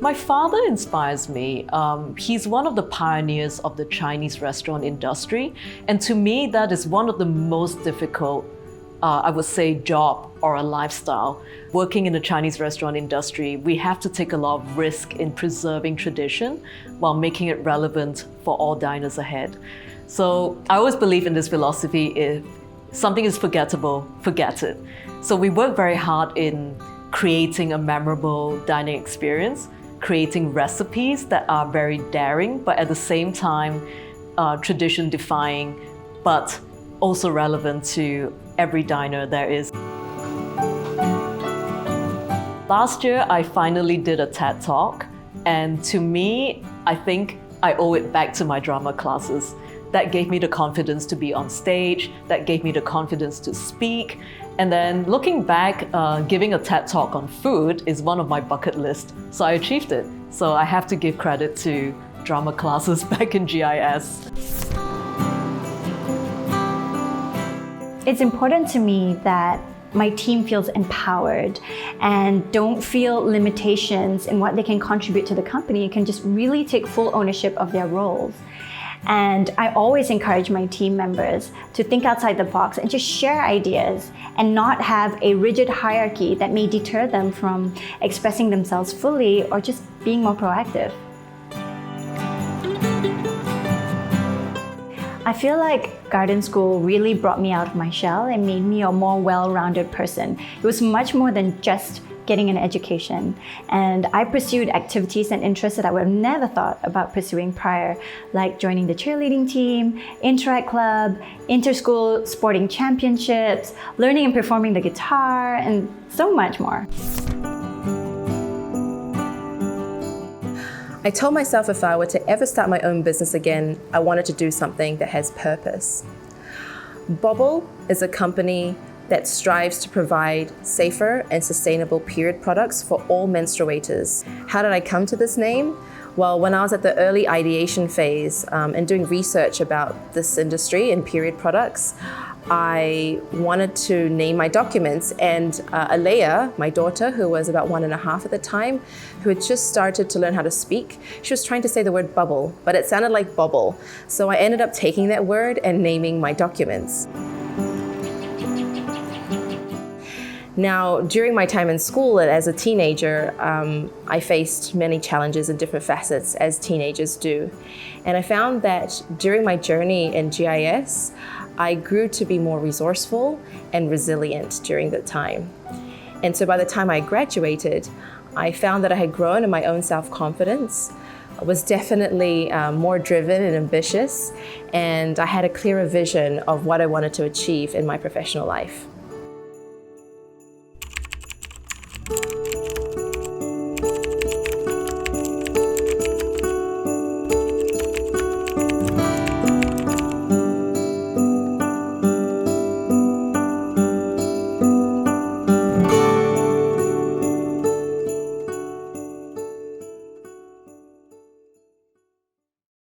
My father inspires me. He's one of the pioneers of the Chinese restaurant industry. And to me, that is one of the most difficult, I would say, job or a lifestyle. Working in the Chinese restaurant industry, we have to take a lot of risk in preserving tradition while making it relevant for all diners ahead. So I always believe in this philosophy: if something is forgettable, forget it. So we work very hard in creating a memorable dining experience, creating recipes that are very daring, but at the same time, tradition defying, but also relevant to every diner there is. Last year, I finally did a TED Talk, and to me, I think I owe it back to my drama classes. That gave me the confidence to be on stage, that gave me the confidence to speak. And then looking back, giving a TED Talk on food is one of my bucket list. So I achieved it. So I have to give credit to drama classes back in GIS. It's important to me that my team feels empowered and don't feel limitations in what they can contribute to the company and can just really take full ownership of their roles. And I always encourage my team members to think outside the box and just share ideas and not have a rigid hierarchy that may deter them from expressing themselves fully or just being more proactive. I feel like garden school really brought me out of my shell and made me a more well-rounded person. It was much more than just getting an education. And I pursued activities and interests that I would have never thought about pursuing prior, like joining the cheerleading team, Interact Club, inter-school sporting championships, learning and performing the guitar, and so much more. I told myself if I were to ever start my own business again, I wanted to do something that has purpose. Bobble is a company that strives to provide safer and sustainable period products for all menstruators. How did I come to this name? Well, when I was at the early ideation phase and doing research about this industry and period products, I wanted to name my documents, and Alea, my daughter, who was about 1.5 at the time, who had just started to learn how to speak, she was trying to say the word bubble, but it sounded like bobble. So I ended up taking that word and naming my documents. Now, during my time in school as a teenager, I faced many challenges in different facets, as teenagers do. And I found that during my journey in GIS, I grew to be more resourceful and resilient during that time. And so by the time I graduated, I found that I had grown in my own self-confidence. I was definitely more driven and ambitious, and I had a clearer vision of what I wanted to achieve in my professional life.